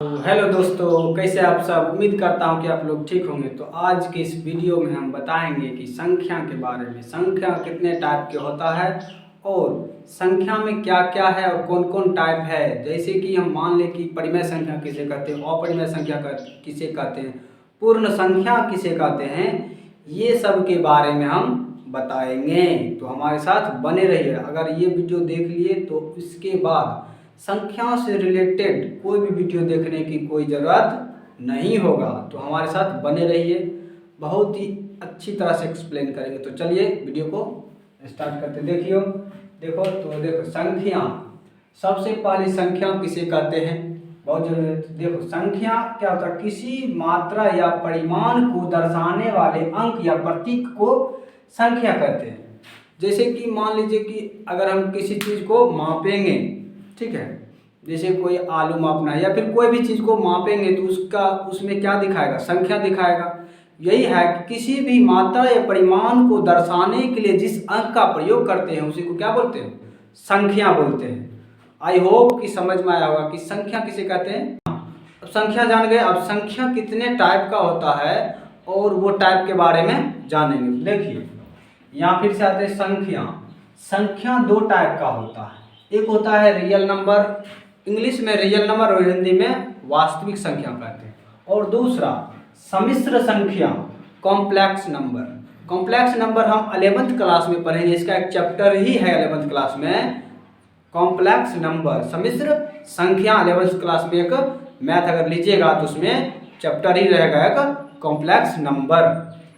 तो हेलो दोस्तों, कैसे आप सब। उम्मीद करता हूं कि आप लोग ठीक होंगे। तो आज के इस वीडियो में हम बताएंगे कि संख्या के बारे में, संख्या कितने टाइप के होता है और संख्या में क्या क्या है और कौन कौन टाइप है। जैसे कि हम मान लें कि परिमेय संख्या किसे कहते हैं, अपरिमेय संख्या किसे कहते हैं, पूर्ण संख्या किसे कहते हैं, ये सब के बारे में हम बताएंगे। तो हमारे साथ बने रहिए। अगर ये वीडियो देख लिए तो इसके बाद संख्या से रिलेटेड कोई भी वीडियो देखने की कोई ज़रूरत नहीं होगा। तो हमारे साथ बने रहिए, बहुत ही अच्छी तरह से एक्सप्लेन करेंगे। तो चलिए वीडियो को स्टार्ट करते। देखो संख्या, सबसे पहली संख्या किसे कहते हैं, बहुत जरूरी है। देखो संख्या क्या होता है, किसी मात्रा या परिमाण को दर्शाने वाले अंक या प्रतीक को संख्या कहते हैं। जैसे कि मान लीजिए कि अगर हम किसी चीज़ को मापेंगे, ठीक है, जैसे कोई आलू मापना है या फिर कोई भी चीज़ को मापेंगे तो उसका उसमें क्या दिखाएगा, संख्या दिखाएगा। यही है कि किसी भी मात्रा या परिमाण को दर्शाने के लिए जिस अंक का प्रयोग करते हैं उसी को क्या बोलते हैं, संख्या बोलते हैं। आई होप कि समझ में आया होगा कि संख्या किसे कहते हैं। अब संख्या जान गए, अब संख्या कितने टाइप का होता है और वो टाइप के बारे में जानेंगे। देखिए यहाँ फिर से आते हैं संख्या। संख्या दो टाइप का होता है, एक होता है रियल नंबर, इंग्लिश में रियल नंबर और हिंदी में वास्तविक संख्या कहते हैं, और दूसरा सम्मिश्र संख्या, कॉम्प्लेक्स नंबर। कॉम्प्लेक्स नंबर हम 11th क्लास में पढ़ेंगे, इसका एक चैप्टर ही है 11th क्लास में, कॉम्प्लेक्स नंबर, सम्मिश्र संख्या। 11th क्लास में एक मैथ अगर लीजिएगा तो उसमें चैप्टर ही रहेगा एक कॉम्प्लेक्स नंबर।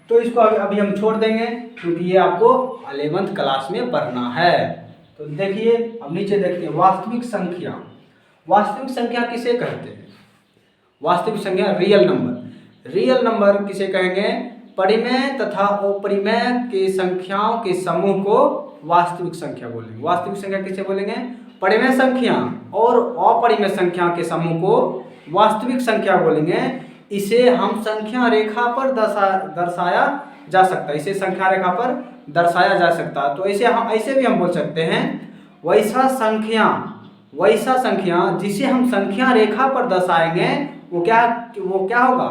तो इसको अभी हम छोड़ देंगे क्योंकि ये आपको 11th क्लास में पढ़ना है। तो देखिए अब नीचे देखते हैं वास्तविक संख्या। वास्तविक संख्या किसे कहते हैं, वास्तविक संख्या रियल नंबर। रियल नंबर किसे कहेंगे, परिमेय तथा अपरिमेय के संख्याओं के समूह को वास्तविक संख्या बोलेंगे। वास्तविक संख्या किसे बोलेंगे, परिमेय संख्या और अपरिमेय संख्या के समूह को वास्तविक संख्या बोलेंगे। इसे हम संख्या रेखा पर दर्शाया जा सकता है, इसे संख्या रेखा पर दर्शाया जा सकता है। तो ऐसे भी हम बोल सकते हैं वैसा संख्या जिसे हम संख्या रेखा पर दर्शाएंगे वो क्या होगा,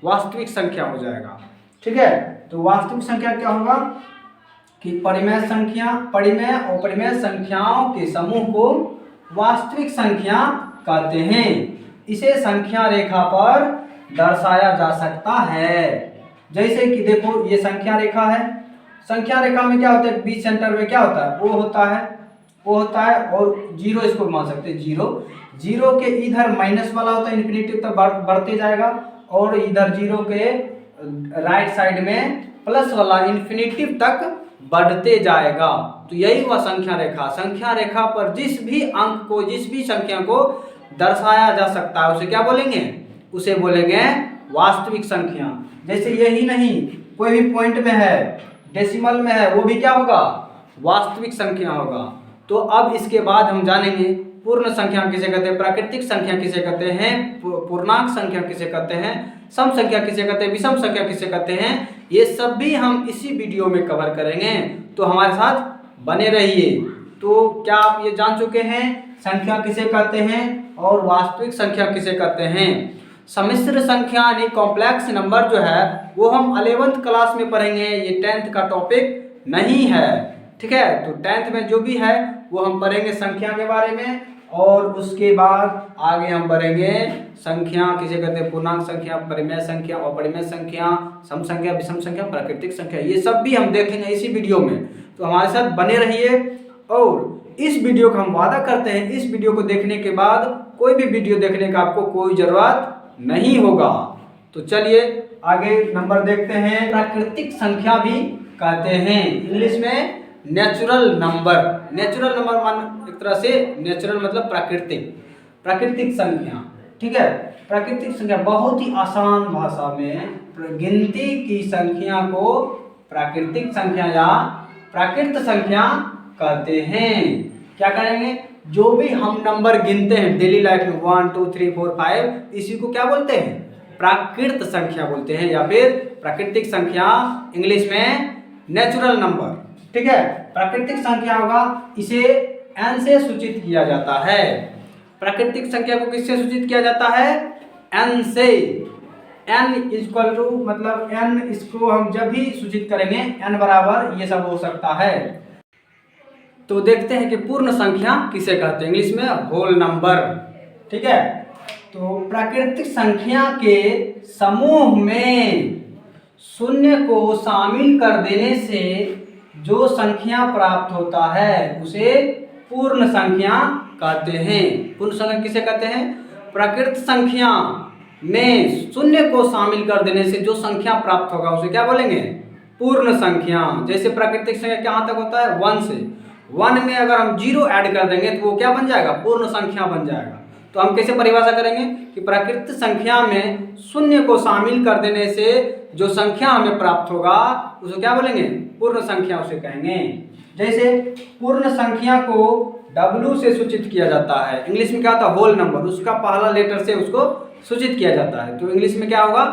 वास्तविक संख्या हो जाएगा। ठीक है, तो वास्तविक संख्या क्या होगा कि परिमेय और अपरिमेय संख्याओं के समूह को वास्तविक संख्या कहते हैं। इसे संख्या रेखा पर दर्शाया जा सकता है। जैसे कि देखो ये संख्या रेखा है, संख्या रेखा में क्या होता है, बीच सेंटर में क्या होता है, वो होता है और जीरो इसको मान सकते हैं। जीरो के इधर माइनस वाला होता है, इन्फिनिटी तक बढ़ते जाएगा, और इधर जीरो के राइट साइड में प्लस वाला इन्फिनिटी तक बढ़ते जाएगा। तो यही हुआ संख्या रेखा। संख्या रेखा पर जिस भी अंक को, जिस भी संख्या को दर्शाया जा सकता है उसे क्या बोलेंगे, उसे बोलेंगे वास्तविक संख्या। जैसे यही नहीं, कोई भी पॉइंट में है, डेसिमल में है, वो भी क्या होगा, वास्तविक संख्या होगा। तो अब इसके बाद हम जानेंगे पूर्ण संख्या किसे कहते हैं, प्राकृतिक संख्या किसे कहते हैं, पूर्णांक संख्या किसे कहते हैं, सम संख्या किसे कहते हैं, विषम संख्या किसे कहते हैं। ये सब भी हम इसी वीडियो में कवर करेंगे, तो हमारे साथ बने रहिए। तो क्या आप ये जान चुके हैं संख्या किसे कहते हैं और वास्तविक संख्या किसे कहते हैं। सम्मिश्र संख्या यानी कॉम्प्लेक्स नंबर जो है वो हम 11th क्लास में पढ़ेंगे, ये 10th का टॉपिक नहीं है। ठीक है, तो 10th में जो भी है वो हम पढ़ेंगे संख्या के बारे में, और उसके बाद आगे हम पढ़ेंगे संख्या किसे कहते हैं, पूर्णांक संख्या, परिमेय संख्या, अपरिमेय संख्या, सम संख्या, विषम संख्या, प्राकृतिक संख्या, ये सब भी हम देखेंगे इसी वीडियो में। तो हमारे साथ बने रहिए, और इस वीडियो का हम वादा करते हैं इस वीडियो को देखने के बाद कोई भी वीडियो देखने का आपको कोई जरूरत नहीं होगा। तो चलिए आगे नंबर देखते हैं। प्राकृतिक संख्या भी कहते हैं, इंग्लिश में नेचुरल नंबर। नेचुरल नंबर मान एक तरह से, नेचुरल मतलब प्राकृतिक संख्या। ठीक है, प्राकृतिक संख्या बहुत ही आसान भाषा में गिनती की संख्या को प्राकृतिक संख्या या प्राकृत संख्या कहते हैं। क्या करेंगे, जो भी हम नंबर गिनते हैं डेली लाइफ में 1 2 3 4 5, इसी को क्या बोलते हैं, प्राकृत संख्या बोलते हैं, या फिर प्राकृतिक संख्या, इंग्लिश में नेचुरल नंबर। ठीक है, प्राकृतिक संख्या होगा, इसे n से सूचित किया जाता है। प्राकृतिक संख्या को किससे सूचित किया जाता है, n से, n इक्वल टू मतलब n, इसको हम जब भी सूचित करेंगे n बराबर ये सब हो सकता है। तो देखते हैं कि पूर्ण संख्या किसे कहते हैं, इंग्लिश में होल नंबर। ठीक है, तो प्राकृतिक संख्या के समूह में शून्य को शामिल कर देने से जो संख्या प्राप्त होता है उसे पूर्ण संख्या कहते हैं। पूर्ण संख्या किसे कहते हैं? प्राकृतिक संख्या में शून्य को शामिल कर देने से जो संख्या प्राप्त होगा उसे क्या बोलेंगे? पूर्ण संख्या। जैसे प्राकृतिक संख्या कहाँ तक होता है? 1 से। 1 में अगर हम 0 ऐड कर देंगे तो वो क्या बन जाएगा? पूर्ण संख्या बन जाएगा। तो हम कैसे परिभाषा करेंगे कि प्राकृतिक संख्या में शून्य को शामिल कर देने से जो संख्या हमें प्राप्त होगा उसे क्या बोलेंगे? पूर्ण संख्या उसे कहेंगे। जैसे पूर्ण संख्या को W से सूचित किया जाता है, इंग्लिश में क्या होता है? Whole number. उसका पहला लेटर से उसको सूचित किया जाता है, तो इंग्लिश में क्या होगा?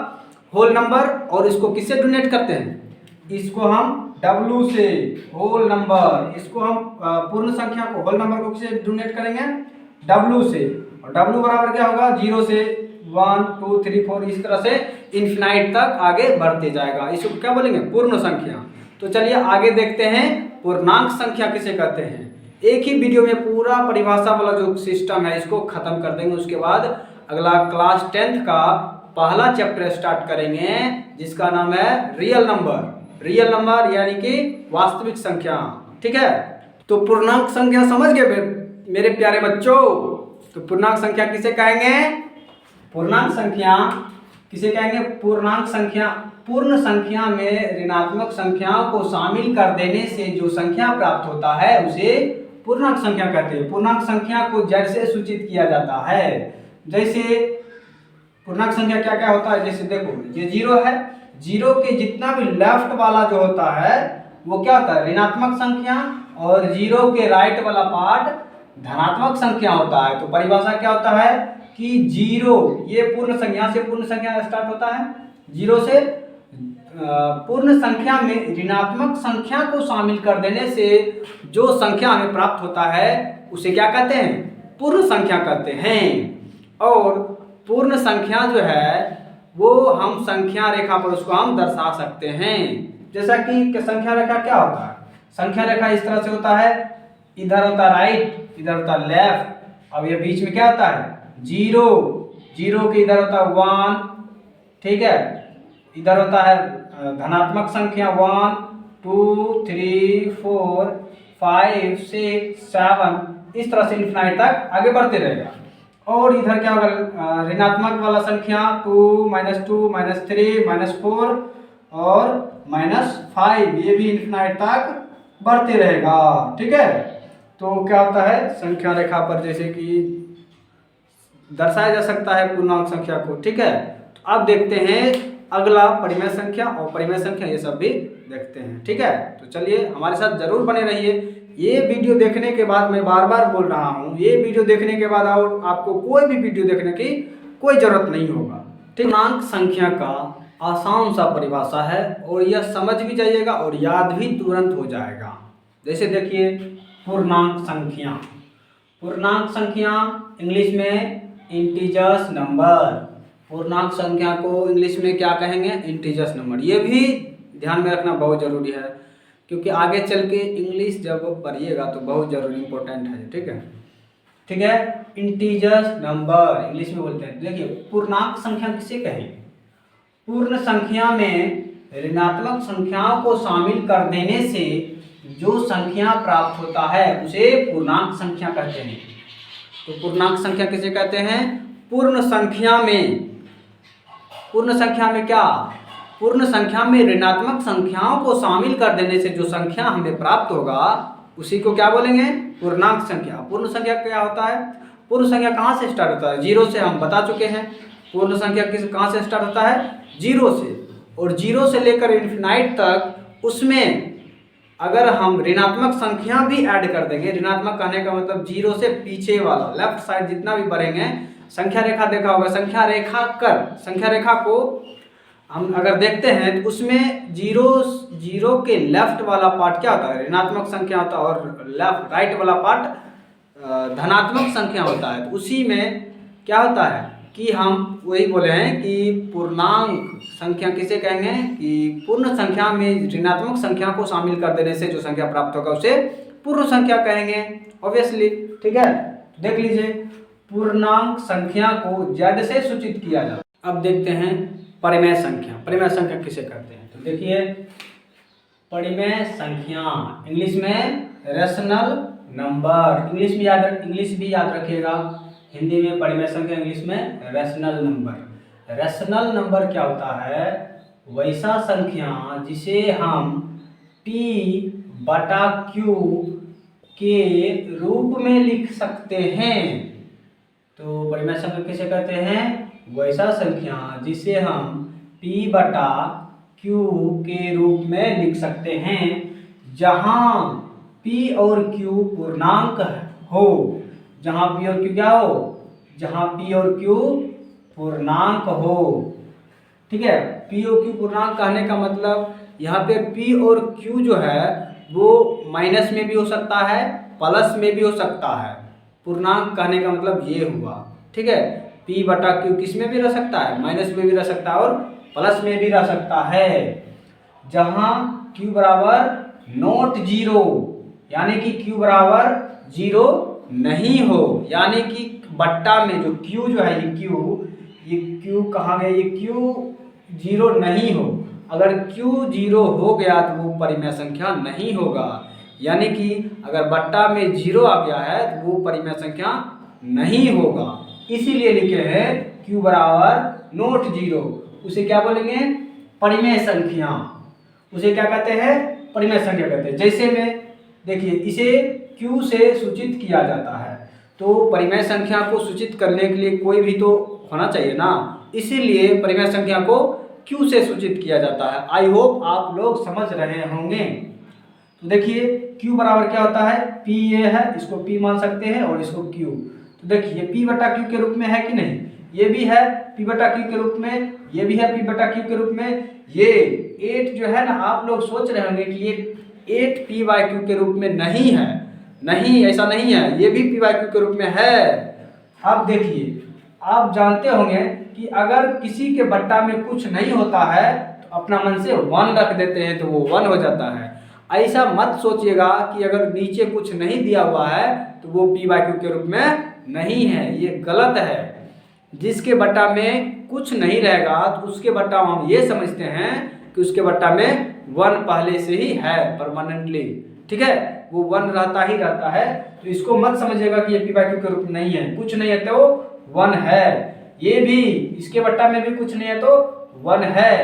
Whole number. और इसको किससे डोनेट करते हैं? इसको हम W से, होल नंबर। इसको हम पूर्ण संख्या को, होल नंबर को किससे डोनेट करेंगे? W से। और W बराबर क्या होगा? 0 से 1 2 3 4 इस तरह से इन्फिनाइट तक आगे बढ़ते जाएगा। इसको क्या बोलेंगे? पूर्ण संख्या। तो चलिए आगे देखते हैं पूर्णांक संख्या किसे कहते हैं। एक ही वीडियो में पूरा परिभाषा वाला जो सिस्टम है इसको खत्म कर देंगे। उसके बाद अगला क्लास 10th का पहला चैप्टर स्टार्ट करेंगे जिसका नाम है रियल नंबर। रियल नंबर यानी कि वास्तविक संख्या। ठीक है, तो पूर्णांक संख्या समझ गए मेरे प्यारे बच्चों? तो पूर्णांक संख्या किसे कहेंगे? पूर्णांक संख्या किसे कहेंगे? पूर्णांक संख्या, पूर्ण संख्या में ऋणात्मक संख्याओं को शामिल कर देने से जो संख्या प्राप्त होता है उसे पूर्णांक संख्या कहते हैं। पूर्णांक संख्या को जड़ से सूचित किया जाता है। जैसे पूर्णांक संख्या क्या क्या होता है? जैसे देखो ये 0 है, 0 के जितना भी लेफ्ट वाला जो होता है वो क्या होता है? ऋणात्मक संख्या। और 0 के राइट वाला पार्ट धनात्मक संख्या होता है। तो परिभाषा क्या होता है कि 0 ये पूर्ण संख्या से, पूर्ण संख्या स्टार्ट होता है 0 से। पूर्ण संख्या में ऋणात्मक संख्या को शामिल कर देने से जो संख्या हमें प्राप्त होता है उसे क्या कहते हैं? पूर्ण संख्या कहते हैं। और पूर्ण संख्या जो है वो हम संख्या रेखा पर उसको हम दर्शा सकते हैं। जैसा कि संख्या रेखा क्या होता है? संख्या रेखा इस तरह से होता है, इधर होता है राइट, इधर होता है लेफ्ट। अब ये बीच में क्या होता है? 0, 0 के इधर होता है 1। ठीक है, इधर होता है धनात्मक संख्या 1 2 3 4 5 6 7 इस तरह से इन्फिनाइट तक आगे बढ़ते रहेगा। और इधर क्या होगा? ऋणात्मक वाला संख्या 2 -2 -3 -4 और -5, ये भी इन्फिनाइट तक बढ़ते रहेगा। ठीक है, तो क्या होता है? संख्या रेखा पर जैसे कि दर्शाया जा सकता है पूर्णांक संख्या को। ठीक है, तो अब देखते हैं अगला परिमेय संख्या और परिमेय संख्या, ये सब भी देखते हैं। ठीक है, तो चलिए हमारे साथ जरूर बने रहिए। ये वीडियो देखने के बाद, मैं बार बार बोल रहा हूँ, ये वीडियो देखने के बाद और आपको कोई भी वीडियो देखने की कोई जरूरत नहीं होगा। ठीक, पूर्णांक संख्या का आसान सा परिभाषा है और यह समझ भी जाइएगा और याद भी तुरंत हो जाएगा। जैसे देखिए पूर्णांक संख्या, पूर्णांक संख्या इंग्लिश में इंटीजर्स नंबर। पूर्णांक संख्या को इंग्लिश में क्या कहेंगे? Integers number. ये भी ध्यान में रखना बहुत जरूरी है क्योंकि आगे चल के इंग्लिश जब पढ़िएगा तो बहुत जरूरी इंपॉर्टेंट है। ठीक है, ठीक है, इंटीजर्स नंबर इंग्लिश में बोलते हैं। देखिए पूर्णांक संख्या किसे कहें? पूर्ण संख्या में ऋणात्मक संख्याओं को शामिल कर देने से जो संख्या प्राप्त होता है उसे पूर्णांक संख्या कहते हैं। तो पूर्णांक संख्या किसे कहते हैं? पूर्ण संख्या में, पूर्ण संख्या में क्या? पूर्ण संख्या में ऋणात्मक संख्याओं को शामिल कर देने से जो संख्या हमें प्राप्त होगा उसी को क्या बोलेंगे? पूर्णांक संख्या। पूर्ण संख्या क्या होता है? पूर्ण संख्या कहाँ से स्टार्ट होता है? 0 से, हम बता चुके हैं। पूर्ण संख्या कहाँ से स्टार्ट होता है? 0 से। और 0 से लेकर इन्फिनाइट तक उसमें अगर हम ऋणात्मक संख्या भी ऐड कर देंगे, ऋणात्मक कहने का मतलब 0 से पीछे वाला लेफ्ट साइड जितना भी बढ़ेंगे, संख्या रेखा देखा होगा, संख्या रेखा को हम अगर देखते हैं तो उसमें 0 के लेफ्ट वाला पार्ट क्या होता है? ऋणात्मक संख्या होता है और राइट वाला पार्ट धनात्मक संख्या होता है। तो उसी में क्या होता है? कि हम वही बोले हैं कि पूर्णांक संख्या किसे कहेंगे कि पूर्ण संख्या में ऋणात्मक संख्या को शामिल कर देने से जो संख्या प्राप्त होगा उसे पूर्ण संख्या कहेंगे ऑब्वियसली। ठीक है, देख लीजिए पूर्णांक संख्या को z से सूचित किया जाता है। अब देखते हैं परिमेय संख्या। परिमेय संख्या किसे कहते हैं, तो देखिए परिमेय संख्या इंग्लिश में रेशनल नंबर, इंग्लिश भी याद रखिएगा, हिंदी में परिमेय संख्या, इंग्लिश में रेशनल नंबर। रेशनल नंबर क्या होता है, वैसा संख्या जिसे हम p बटा q के रूप में लिख सकते हैं। तो परिमेय संख्या किसे कहते हैं, वैसा संख्या जिसे हम p बटा q के रूप में लिख सकते हैं जहां p और q पूर्णांक हो। जहां p और q क्या हो, जहां p और q पूर्णांक हो। ठीक है, p और q पूर्णांक कहने का मतलब यहाँ पे p और q जो है वो माइनस में भी हो सकता है, प्लस में भी हो सकता है। पूर्णांक कहने का मतलब ये हुआ। ठीक है, p बटा q किस में भी रह सकता है, माइनस में भी रह सकता है और प्लस में भी रह सकता है। जहां q बराबर नॉट जीरो, यानी कि q बराबर जीरो नहीं हो, यानी कि बट्टा में जो q जो है ये q कहाँ गया, ये q जीरो नहीं हो। अगर q जीरो हो गया तो वो परिमेय संख्या नहीं होगा, यानी कि अगर बट्टा में जीरो आ गया है तो वो परिमेय संख्या नहीं होगा। इसीलिए लिखे हैं q बराबर नॉट जीरो, उसे क्या बोलेंगे, परिमेय संख्या। उसे क्या कहते हैं, परिमेय संख्या कहते हैं। जैसे में देखिए इसे q से सूचित किया जाता है, तो परिमेय संख्या को सूचित करने के लिए कोई भी तो होना चाहिए ना, इसीलिए परिमेय संख्या को q से सूचित किया जाता है। आई होप आप लोग समझ रहे होंगे। तो देखिए q बराबर क्या होता है, p ये है, इसको p मान सकते हैं और इसको q। तो देखिए p बटा q के रूप में है कि नहीं, ये भी है p बटा q के रूप में, ये भी है p बटा q के रूप में। ये 8 जो है ना, आप लोग सोच रहे होंगे कि ये 8 p बाई q के रूप में नहीं है, नहीं ऐसा नहीं है, ये भी p बाई q के रूप में है। अब देखिए आप जानते होंगे कि अगर किसी के बट्टा में कुछ नहीं होता है तो अपना मन से 1 रख देते हैं तो वो 1 हो जाता है। ऐसा मत सोचिएगा कि अगर नीचे कुछ नहीं दिया हुआ है तो वो p बाई q के रूप में नहीं है, ये गलत है। जिसके बट्टा में कुछ नहीं रहेगा तो उसके बट्टा हम ये समझते हैं कि उसके बट्टा में 1 पहले से ही है परमानेंटली। ठीक है, वो 1 रहता ही रहता है, तो इसको मत समझिएगा कि ये p बाई q के रूप में नहीं है, कुछ नहीं है तो 1 है। ये भी इसके बट्टा में भी कुछ नहीं है तो 1 है।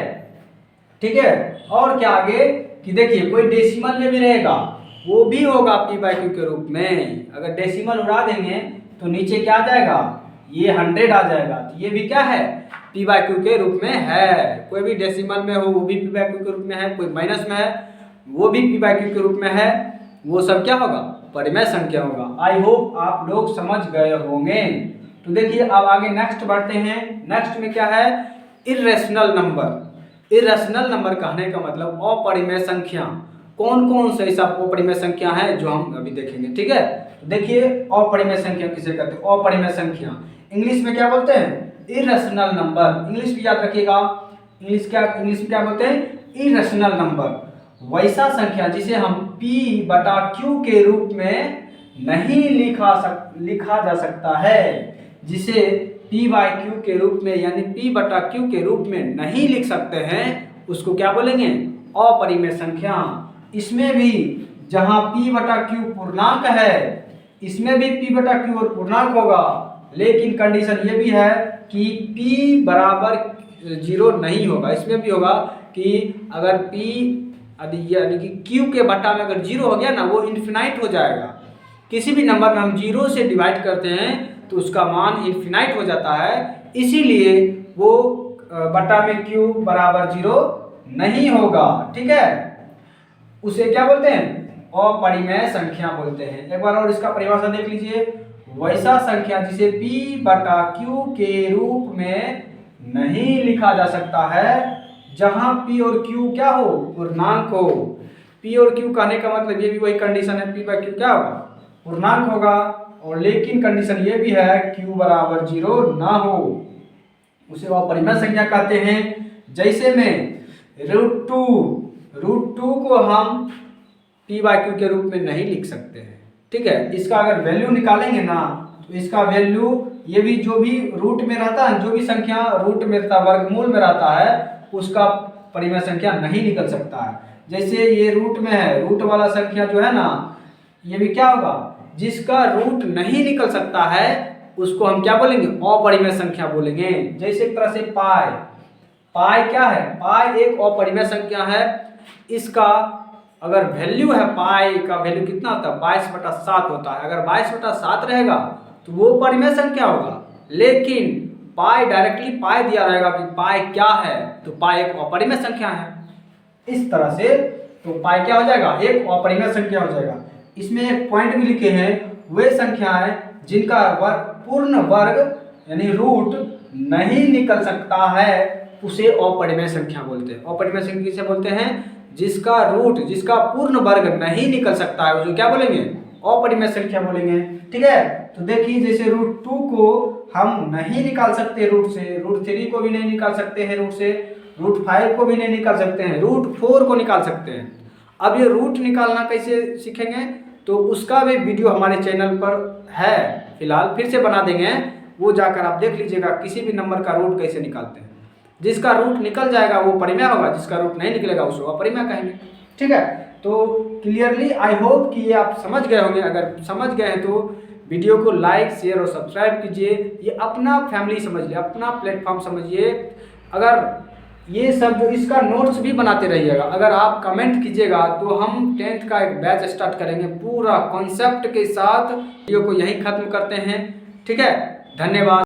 ठीक है, और क्या आगे कि देखिए कोई डेसिमल में भी रहेगा, वो भी होगा p बाई q के रूप में। अगर डेसिमल उड़ा देंगे तो नीचे क्या आ जाएगा, ये 100 आ जाएगा, तो ये भी क्या है, p बाई q के रूप में है। कोई भी डेसिमल में हो वो भी p बाई q के रूप में है, कोई माइनस में है वो भी p बाई q के रूप में है, वो सब क्या होगा, परिमेय संख्या होगा। आई होप आप लोग समझ गए होंगे। तो देखिए अब आगे नेक्स्ट बढ़ते हैं। नेक्स्ट में क्या है, इर्रेशनल नंबर। इर्रेशनल नंबर कहने का मतलब अपरिमेय संख्या। कौन कौन से ऐसा अपरिमेय संख्या है जो हम अभी देखेंगे। ठीक है, तो देखिए अपरिमेय संख्या किसे कहते हैं, अपरिमेय संख्या इंग्लिश में क्या बोलते हैं, इर्रेशनल नंबर। इंग्लिश भी याद रखिएगा, इंग्लिश में क्या बोलते हैं, इर्रेशनल नंबर। वैसा संख्या जिसे हम p बटा q के रूप में नहीं लिखा जा सकता है, जिसे p बाई q के रूप में यानी p बटा q के रूप में नहीं लिख सकते हैं, उसको क्या बोलेंगे, अपरिमेय संख्या। इसमें भी जहां p बटा q पूर्णांक है, इसमें भी p बटा q और पूर्णांक होगा, लेकिन कंडीशन ये भी है कि p बराबर 0 नहीं होगा। इसमें भी होगा कि अगर p यानी कि q के बट्टा में अगर 0 हो गया ना, वो इन्फिनाइट हो जाएगा। किसी भी नंबर में हम 0 से डिवाइड करते हैं तो उसका मान इन्फिनाइट हो जाता है, इसीलिए वो बट्टा में q बराबर 0 नहीं होगा। ठीक है, उसे क्या बोलते हैं, अपरिमेय संख्या बोलते हैं। एक बार और इसका परिभाषा देख लीजिए, वैसा संख्या जिसे p बटा q के रूप में नहीं लिखा जा सकता है, जहां p और q क्या हो, पूर्णांक हो। p और q कहने का मतलब ये भी वही कंडीशन है, p बाई q क्या होगा, पूर्णांक होगा, और लेकिन कंडीशन ये भी है q बराबर 0 ना हो। उसे अपरिमेय संख्या कहते हैं। जैसे में रूट टू को हम p/q के रूप में नहीं लिख सकते हैं, ठीक है। इसका अगर वैल्यू निकालेंगे ना तो इसका वैल्यू, ये भी जो भी रूट में रहता है, जो भी संख्या रूट में रहता है, वर्गमूल में रहता है, उसका परिमेय संख्या नहीं निकल सकता है। जैसे ये रूट में है, रूट वाला संख्या जो है ना, ये भी क्या होगा, जिसका रूट नहीं निकल सकता है उसको हम क्या बोलेंगे, अपरिमेय संख्या बोलेंगे। जैसे एक तरह से पाई क्या है, पाई एक अपरिमेय संख्या है। इसका अगर वैल्यू है, पाई का वैल्यू कितना होता है, 22/7 होता है। अगर 22/7 रहेगा तो वो परिमेय संख्या होगा, लेकिन पाई डायरेक्टली पाई दिया रहेगा कि पाई क्या है, तो पाई एक अपरिमेय संख्या है। इस तरह से तो पाई क्या हो जाएगा, एक अपरिमेय संख्या हो जाएगा। इसमें एक पॉइंट भी लिखे हैं, वे संख्याएं जिनका पूर्ण वर्ग यानी रूट नहीं निकल सकता है उसे अपरिमेय संख्या बोलते हैं। अपरिमेय संख्या किसे बोलते हैं, जिसका रूट, जिसका पूर्ण वर्ग नहीं निकल सकता है उसे क्या बोलेंगे, अपरिमेय संख्या बोलेंगे, ठीक है। तो देखिए जैसे रूट 2 को हम नहीं निकाल सकते रूट से, रूट 3 को भी नहीं निकाल सकते हैं रूट से, रूट 5 को भी नहीं निकाल सकते हैं, रूट 4 को निकाल सकते हैं। अब ये रूट निकालना कैसे सीखेंगे, तो उसका भी वीडियो हमारे चैनल पर है, फिलहाल फिर से बना देंगे, वो जाकर आप देख लीजिएगा किसी भी नंबर का रूट कैसे निकालते हैं। जिसका रूट निकल जाएगा वो परिमेय होगा, जिसका रूट नहीं निकलेगा उसको अपरिमेय कहेंगे, ठीक है। तो क्लियरली आई होप कि ये आप समझ गए होंगे। अगर समझ गए हैं तो वीडियो को लाइक, शेयर और सब्सक्राइब कीजिए। ये अपना फैमिली समझिए, अपना प्लेटफॉर्म समझिए। अगर ये सब जो इसका नोट्स भी बनाते रहिएगा। अगर आप कमेंट कीजिएगा तो हम 10th का एक बैच स्टार्ट करेंगे पूरा कॉन्सेप्ट के साथ। वीडियो को यहीं खत्म करते हैं, ठीक है। धन्यवाद।